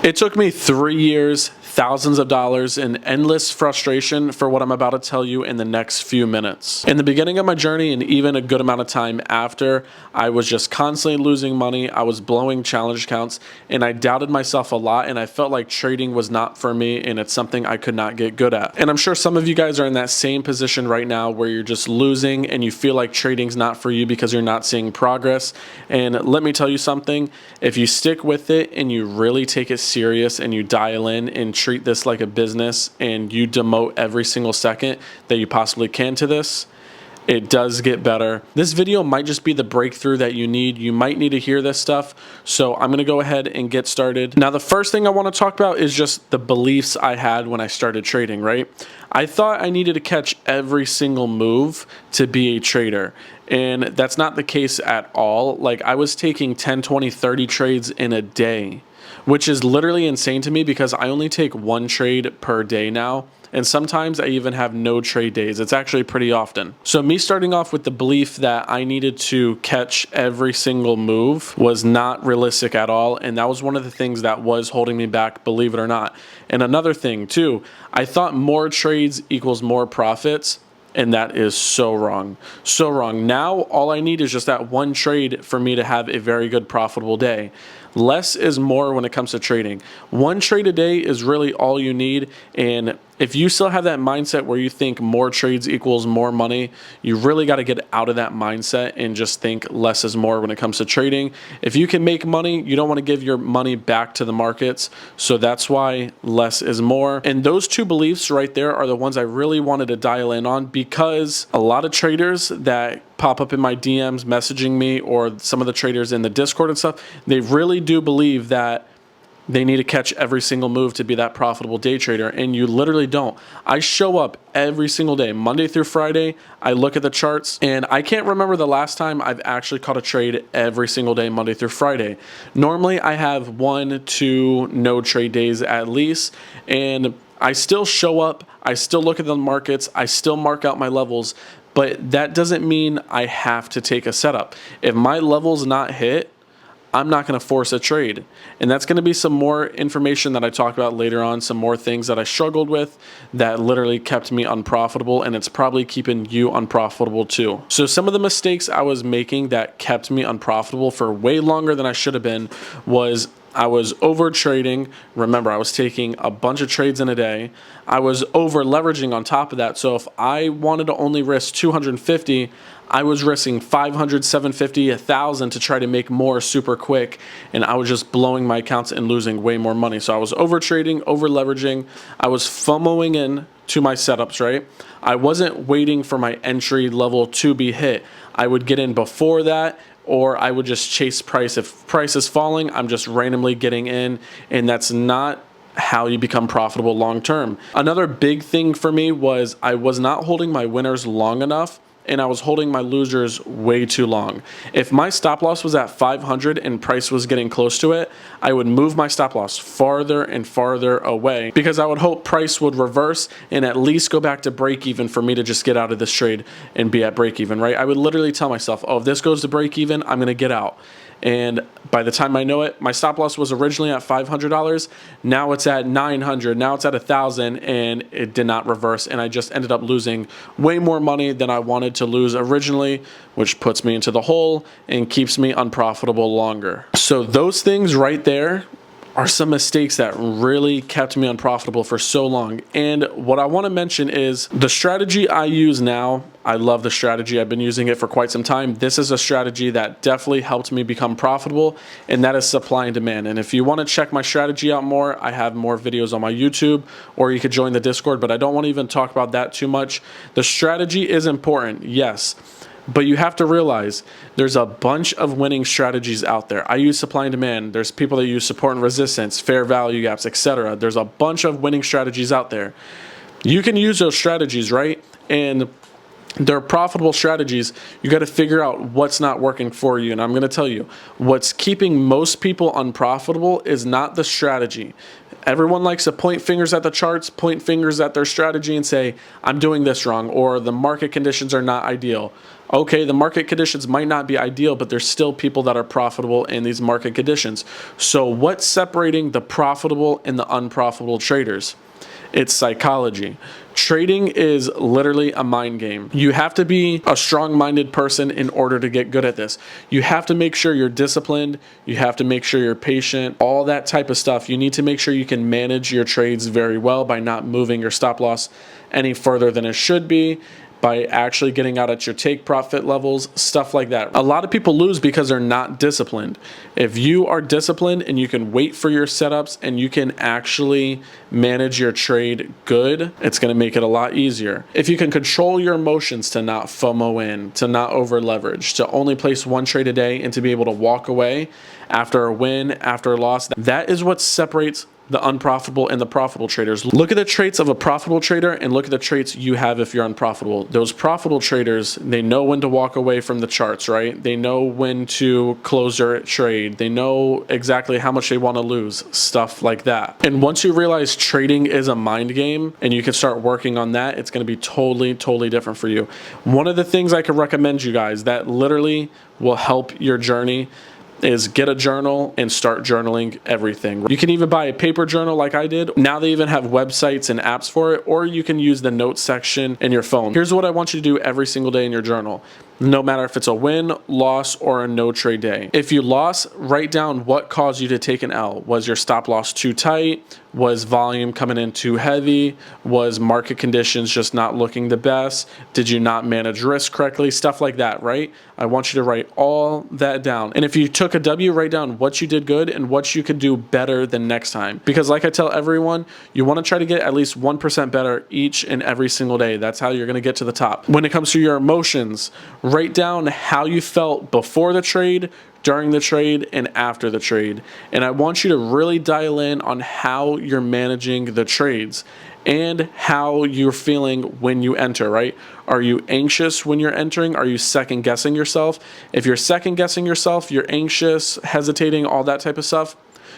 It took me 3 years, thousands of dollars, and endless frustration for what I'm about to tell you in the next few minutes. In the beginning of my journey, and even a good amount of time after, I was just constantly losing money. I was blowing challenge counts, and I doubted myself a lot, and I felt like trading was not for me, and it's something I could not get good at. And I'm sure some of you guys are in that same position right now where you're just losing and you feel like trading's not for you because you're not seeing progress. And let me tell you something, if you stick with it and you really take it serious and you dial in and treat this like a business and you demote every single second that you possibly can to this, it does get better. This video might just be the breakthrough that you need. You might need to hear this stuff. So I'm gonna go ahead and get started. Now, the first thing I wanna talk about is just the beliefs I had when I started trading, right? I thought I needed to catch every single move to be a trader. And that's not the case at all. Like, I was taking 10, 20, 30 trades in a day, which is literally insane to me because I only take one trade per day now. And sometimes I even have no trade days. It's actually pretty often. So me starting off with the belief that I needed to catch every single move was not realistic at all. And that was one of the things that was holding me back, believe it or not. And another thing too, I thought more trades equals more profits. And that is so wrong. So wrong. Now, all I need is just that one trade for me to have a very good profitable day. Less is more when it comes to trading. One trade a day is really all you need. And if you still have that mindset where you think more trades equals more money, you really got to get out of that mindset and just think less is more when it comes to trading. If you can make money, you don't want to give your money back to the markets. So that's why less is more. And those two beliefs right there are the ones I really wanted to dial in on, because a lot of traders that pop up in my DMs messaging me, or some of the traders in the Discord and stuff, they really do believe that they need to catch every single move to be that profitable day trader, and you literally don't. I show up every single day, Monday through Friday. I look at the charts, and I can't remember the last time I've actually caught a trade every single day, Monday through Friday. Normally, I have 1, 2 no trade days at least, and I still show up. I still look at the markets. I still mark out my levels, but that doesn't mean I have to take a setup. If my level's not hit, I'm not going to force a trade. And that's going to be some more information that I talk about later on, some more things that I struggled with that literally kept me unprofitable, and it's probably keeping you unprofitable too. So some of the mistakes I was making that kept me unprofitable for way longer than I should have been was I was over trading. Remember, I was taking a bunch of trades in a day. I was over leveraging on top of that. So if I wanted to only risk 250, I was risking 500, 750, 1,000 to try to make more super quick. And I was just blowing my accounts and losing way more money. So I was over trading, over leveraging. I was FOMOing in to my setups, right? I wasn't waiting for my entry level to be hit. I would get in before that, or I would just chase price. If price is falling, I'm just randomly getting in, and that's not how you become profitable long term. Another big thing for me was I was not holding my winners long enough, and I was holding my losers way too long. If my stop loss was at 500 and price was getting close to it, I would move my stop loss farther and farther away, because I would hope price would reverse and at least go back to break even for me to just get out of this trade and be at break even, right? I would literally tell myself, oh, if this goes to break even, I'm gonna get out. And by the time I know it, my stop loss was originally at $500. Now it's at 900. Now it's at 1,000, and it did not reverse. And I just ended up losing way more money than I wanted to lose originally, which puts me into the hole and keeps me unprofitable longer. So those things right there are some mistakes that really kept me unprofitable for so long. And what I want to mention is the strategy I use now. I love the strategy. I've been using it for quite some time. This is a strategy that definitely helped me become profitable, and that is supply and demand. And if you want to check my strategy out more, I have more videos on my YouTube, or you could join the Discord, but I don't want to even talk about that too much. The strategy is important, yes. But you have to realize there's a bunch of winning strategies out there. I use supply and demand. There's people that use support and resistance, fair value gaps, etc. There's a bunch of winning strategies out there. You can use those strategies, right? And they're profitable strategies. You got to figure out what's not working for you. And I'm going to tell you, what's keeping most people unprofitable is not the strategy. Everyone likes to point fingers at the charts, point fingers at their strategy and say, I'm doing this wrong, or the market conditions are not ideal. Okay, the market conditions might not be ideal, but there's still people that are profitable in these market conditions. So what's separating the profitable and the unprofitable traders? It's psychology. Trading is literally a mind game. You have to be a strong-minded person in order to get good at this. You have to make sure you're disciplined. You have to make sure you're patient, all that type of stuff. You need to make sure you can manage your trades very well by not moving your stop loss any further than it should be, by actually getting out at your take profit levels, stuff like that. A lot of people lose because they're not disciplined. If you are disciplined and you can wait for your setups and you can actually manage your trade good, it's gonna make it a lot easier. If you can control your emotions to not FOMO in, to not over leverage, to only place one trade a day and to be able to walk away after a win, after a loss, that is what separates the unprofitable and the profitable traders. Look at the traits of a profitable trader and look at the traits you have if you're unprofitable. Those profitable traders, they know when to walk away from the charts, right? They know when to close their trade. They know exactly how much they want to lose, stuff like that. And once you realize trading is a mind game and you can start working on that, it's going to be totally different for you. One of the things I could recommend you guys that literally will help your journey is get a journal and start journaling everything. You can even buy a paper journal like I did. Now they even have websites and apps for it, or you can use the notes section in your phone. Here's what I want you to do every single day in your journal. No matter if it's a win, loss, or a no trade day. If you lost, write down what caused you to take an L. Was your stop loss too tight? Was volume coming in too heavy? Was market conditions just not looking the best? Did you not manage risk correctly? Stuff like that, right? I want you to write all that down. And if you took a W, write down what you did good and what you could do better than next time. Because like I tell everyone, you want to try to get at least 1% better each and every single day. That's how you're going to get to the top. When it comes to your emotions, write down how you felt before the trade, during the trade, and after the trade. And I want you to really dial in on how you're managing the trades and how you're feeling when you enter, right? Are you anxious when you're entering? Are you second guessing yourself? If you're second guessing yourself, you're anxious, hesitating, all that type of stuff,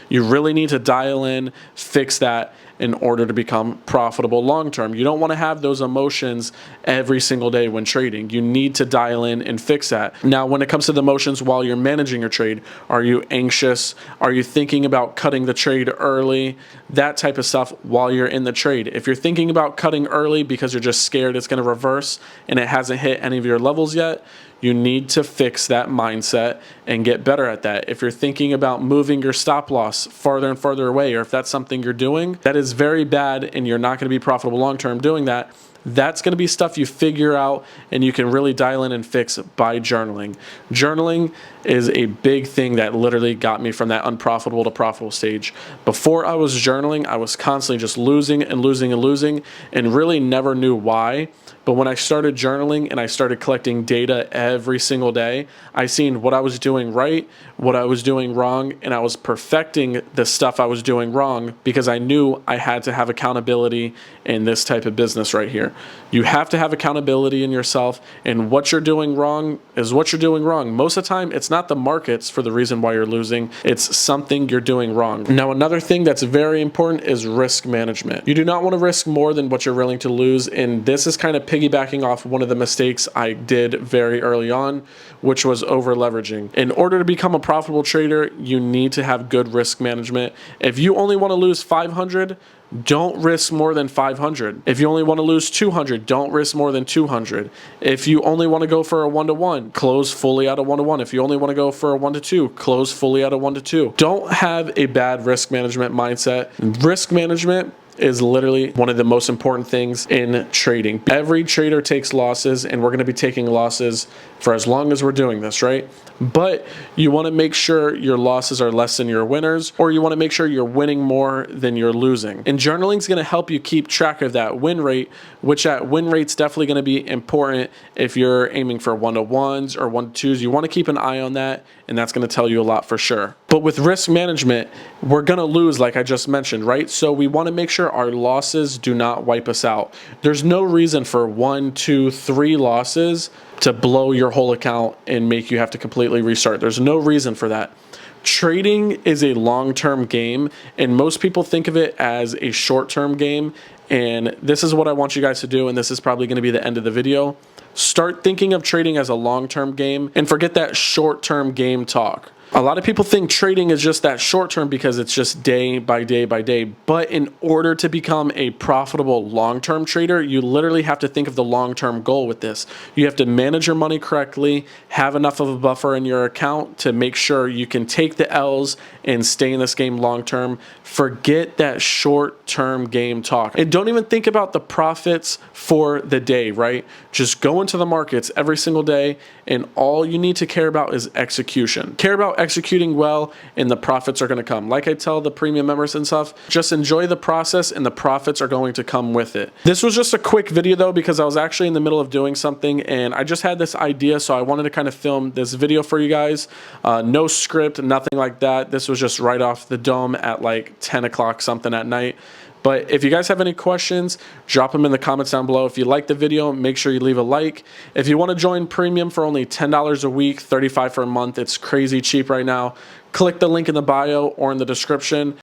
you really need to dial in, fix that in order to become profitable long term. You don't want to have those emotions every single day when trading. You need to dial in and fix that. Now, when it comes to the emotions while you're managing your trade, are you anxious? Are you thinking about cutting the trade early? That type of stuff while you're in the trade. If you're thinking about cutting early because you're just scared it's going to reverse and it hasn't hit any of your levels yet, you need to fix that mindset and get better at that. If you're thinking about moving your stop loss farther and farther away, or if that's something you're doing, that is very bad and you're not going to be profitable long term doing that. That's going to be stuff you figure out and you can really dial in and fix by journaling. Journaling is a big thing that literally got me from that unprofitable to profitable stage. Before I was journaling, I was constantly just losing and losing and losing and really never knew why. But when I started journaling and I started collecting data every single day, I seen what I was doing right, what I was doing wrong, and I was perfecting the stuff I was doing wrong because I knew I had to have accountability in this type of business right here. You have to have accountability in yourself, and what you're doing wrong is what you're doing wrong. Most of the time, it's not the markets for the reason why you're losing. It's something you're doing wrong. Now, another thing that's very important is risk management. You do not want to risk more than what you're willing to lose, and this is kind of piggybacking off one of the mistakes I did very early on, which was over leveraging. In order to become a profitable trader, you need to have good risk management. If you only want to lose 500, don't risk more than 500. If you only want to lose 200, don't risk more than 200. If you only want to go for a 1-to-1, close fully out of 1-to-1. If you only want to go for a 1-to-2, close fully out of 1-to-2. Don't have a bad risk management mindset. Risk management is literally one of the most important things in trading. Every trader takes losses, and we're going to be taking losses for as long as we're doing this, right? But you want to make sure your losses are less than your winners, or you want to make sure you're winning more than you're losing. And journaling is going to help you keep track of that win rate, which that win rate's definitely going to be important if you're aiming for 1-to-1s or 1-to-2s. You want to keep an eye on that, and that's going to tell you a lot for sure. But with risk management, we're going to lose, like I just mentioned, right? So we want to make sure our losses do not wipe us out. There's no reason for 1, 2, 3 losses to blow your whole account and make you have to completely restart. There's no reason for that. Trading is a long-term game, and most people think of it as a short-term game. And this is what I want you guys to do, and this is probably going to be the end of the video. Start thinking of trading as a long-term game and forget that short-term game talk. A lot of people think trading is just that short term because it's just day by day by day. But in order to become a profitable long-term trader, you literally have to think of the long-term goal with this. You have to manage your money correctly, have enough of a buffer in your account to make sure you can take the L's and stay in this game long-term. Forget that short-term game talk. And don't even think about the profits for the day, right? Just go into the markets every single day, and all you need to care about is execution. Care about executing well, and the profits are going to come. Like I tell the premium members and stuff, just enjoy the process and the profits are going to come with it. This was just a quick video though, because I was actually in the middle of doing something and I just had this idea, so I wanted to kind of film this video for you guys. No script, nothing like that. This was just right off the dome at like 10 o'clock something at night. But if you guys have any questions, drop them in the comments down below. If you like the video, make sure you leave a like. If you want to join premium for only $10 a week, $35 for a month, it's crazy cheap right now. Click the link in the bio or in the description.